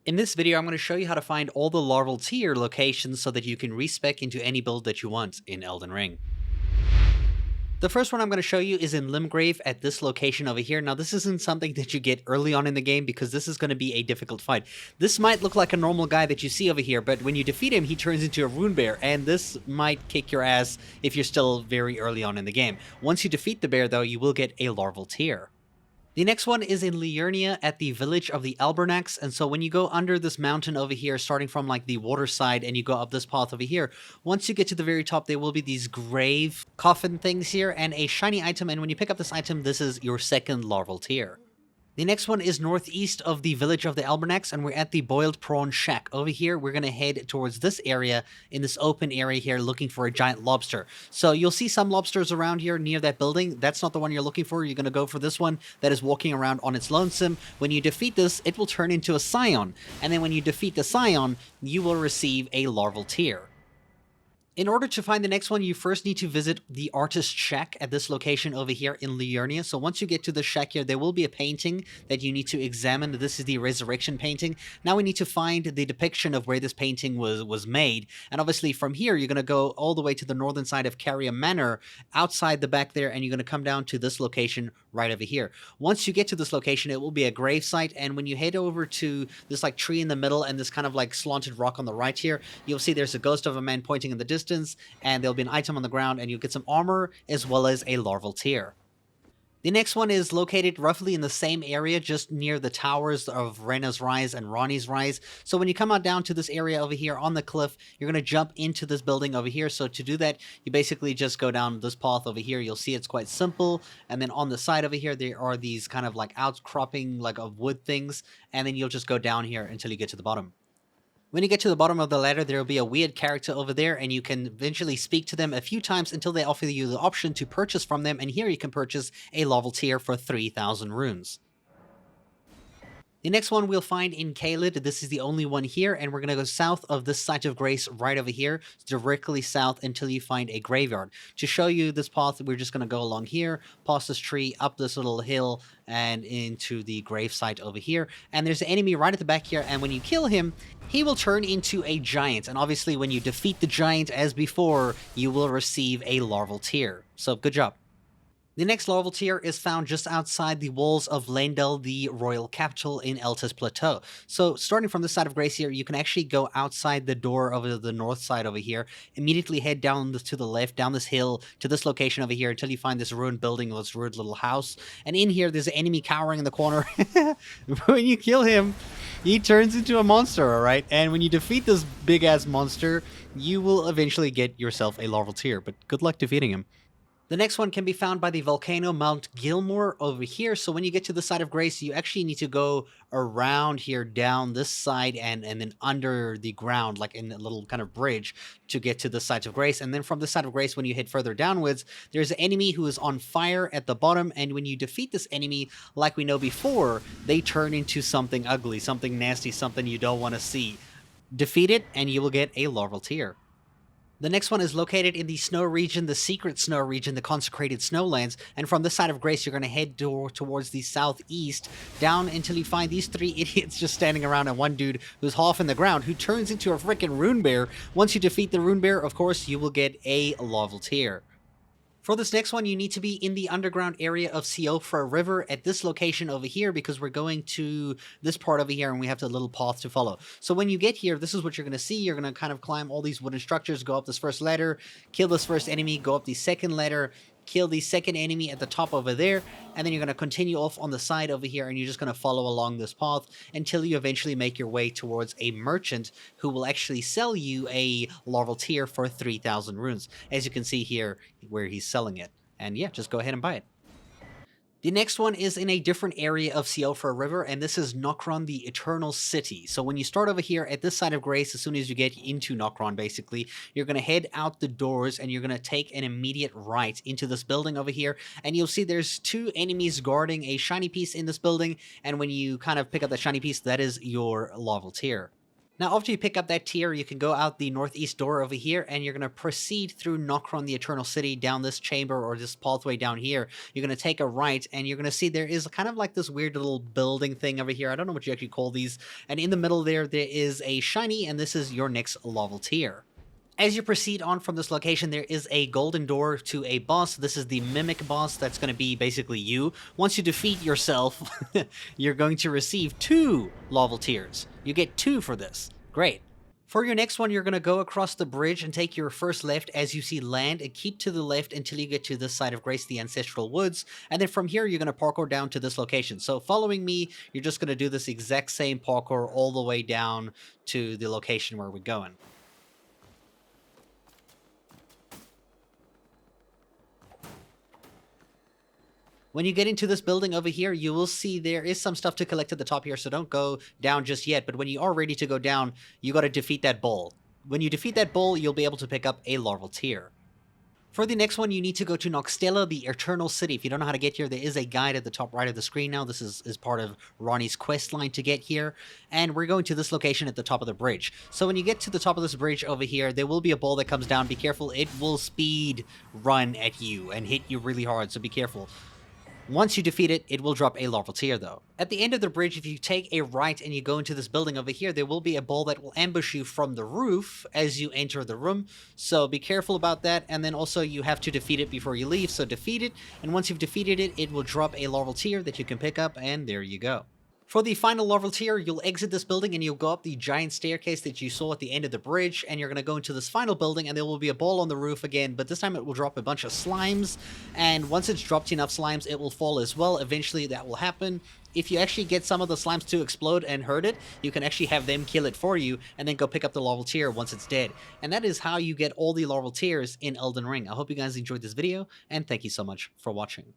In this video, I'm going to show you how to find all the larval tier locations so that you can respec into any build that you want in Elden Ring. The first one I'm going to show you is in Limgrave at this location over here. Now, this isn't something that you get early on in the game because this is going to be a difficult fight. This might look like a normal guy that you see over here, but when you defeat him, he turns into a rune bear, and this might kick your ass if you're still very early on in the game. Once you defeat the bear, though, you will get a larval tier. The next one is in Liurnia at the village of the Albernax, and so when you go under this mountain over here, starting from like the water side, and you go up this path over here, once you get to the very top, there will be these grave coffin things here, and a shiny item, and when you pick up this item, this is your second larval tier. The next one is northeast of the village of the Albernax, and we're at the Boiled Prawn Shack. Over here, we're going to head towards this area, in this open area here, looking for a giant lobster. So you'll see some lobsters around here near that building. That's not the one you're looking for. You're going to go for this one that is walking around on its lonesome. When you defeat this, it will turn into a scion. And then when you defeat the scion, you will receive a larval tier. In order to find the next one, you first need to visit the artist shack at this location over here in Liurnia. So once you get to the shack here, there will be a painting that you need to examine. This is the resurrection painting. Now we need to find the depiction of where this painting was made. And obviously from here, you're going to go all the way to the northern side of Carrier Manor, outside the back there, and you're going to come down to this location right over here. Once you get to this location, it will be a grave site. And when you head over to this like tree in the middle and this kind of like slanted rock on the right here, you'll see there's a ghost of a man pointing in the distance. And there'll be an item on the ground, and you'll get some armor as well as a larval tier. The next one is located roughly in the same area, just near the towers of Rena's Rise and Ronnie's Rise. So when you come out down to this area over here on the cliff, you're going to jump into this building over here. So to do that, you basically just go down this path over here. You'll see it's quite simple. And then on the side over here, there are these kind of like outcropping like of wood things. And then you'll just go down here until you get to the bottom. When you get to the bottom of the ladder, there will be a weird character over there, and you can eventually speak to them a few times until they offer you the option to purchase from them, and here you can purchase a larval tier for 3,000 runes. The next one we'll find in Caelid. This is the only one here, and we're going to go south of this site of grace right over here, directly south until you find a graveyard. To show you this path, we're just going to go along here, past this tree, up this little hill, and into the grave site over here. And there's an enemy right at the back here, and when you kill him, he will turn into a giant. And obviously, when you defeat the giant as before, you will receive a larval tier. So, good job. The next larval tier is found just outside the walls of Leyndell, the royal capital in Altus Plateau. So starting from this side of Grace here, you can actually go outside the door over the north side over here, immediately head down to the left, down this hill, to this location over here until you find this ruined building or this ruined little house. And in here, there's an enemy cowering in the corner. When you kill him, he turns into a monster, alright? And when you defeat this big-ass monster, you will eventually get yourself a larval tier, but good luck defeating him. The next one can be found by the volcano Mount Gelmir over here. So when you get to the side of Grace, you actually need to go around here, down this side, and then under the ground, like in a little kind of bridge, to get to the side of Grace. And then from the side of Grace, when you head further downwards, there's an enemy who is on fire at the bottom. And when you defeat this enemy, like we know before, they turn into something ugly, something nasty, something you don't want to see. Defeat it, and you will get a larval tier. The next one is located in the snow region, the secret snow region, the Consecrated Snowlands. And from this side of Grace, you're going to head towards the southeast, down until you find these three idiots just standing around and one dude who's half in the ground, who turns into a freaking rune bear. Once you defeat the rune bear, of course, you will get a larval tier. For this next one, you need to be in the underground area of Siofra River at this location over here, because we're going to this part over here and we have the little path to follow. So when you get here, this is what you're going to see. You're going to kind of climb all these wooden structures, go up this first ladder, kill this first enemy, go up the second ladder, kill the second enemy at the top over there, and then you're going to continue off on the side over here, and you're just going to follow along this path until you eventually make your way towards a merchant who will actually sell you a larval tier for 3,000 runes, as you can see here where he's selling it. And yeah, just go ahead and buy it. The next one is in a different area of Siofra River, and this is Nokron, the Eternal City. So when you start over here at this side of Grace, as soon as you get into Nokron, basically, you're going to head out the doors, and you're going to take an immediate right into this building over here, and you'll see there's two enemies guarding a shiny piece in this building, and when you kind of pick up that shiny piece, that is your larval tier. Now, after you pick up that tier, you can go out the northeast door over here, and you're going to proceed through Nokron, the Eternal City, down this chamber or this pathway down here. You're going to take a right, and you're going to see there is kind of like this weird little building thing over here. I don't know what you actually call these. And in the middle there is a shiny, and this is your next Larval tier. As you proceed on from this location, there is a golden door to a boss. This is the Mimic boss. That's going to be basically you. Once you defeat yourself, you're going to receive 2 Larval tiers. You get 2 for this. Great. For your next one, you're going to go across the bridge and take your first left as you see land, and keep to the left until you get to this side of Grace, the Ancestral Woods. And then from here, you're going to parkour down to this location. So following me, you're just going to do this exact same parkour all the way down to the location where we're going. When you get into this building over here, you will see there is some stuff to collect at the top here, so don't go down just yet. But when you are ready to go down, you got to defeat that bull. When you defeat that bull, you'll be able to pick up a Larval tier. For the next one, you need to go to Nokstella, the Eternal City. If you don't know how to get here, there is a guide at the top right of the screen now. This is part of Ronnie's quest line to get here. And we're going to this location at the top of the bridge. So when you get to the top of this bridge over here, there will be a bull that comes down. Be careful, it will speed run at you and hit you really hard, so be careful. Once you defeat it, it will drop a Larval tier though. At the end of the bridge, if you take a right and you go into this building over here, there will be a bull that will ambush you from the roof as you enter the room. So be careful about that, and then also you have to defeat it before you leave, so defeat it, and once you've defeated it, it will drop a Larval tier that you can pick up, and there you go. For the final Larval tier, you'll exit this building and you'll go up the giant staircase that you saw at the end of the bridge, and you're going to go into this final building, and there will be a ball on the roof again, but this time it will drop a bunch of slimes, and once it's dropped enough slimes, it will fall as well. Eventually that will happen. If you actually get some of the slimes to explode and hurt it, you can actually have them kill it for you, and then go pick up the Larval tier once it's dead. And that is how you get all the Larval tiers in Elden Ring. I hope you guys enjoyed this video, and thank you so much for watching.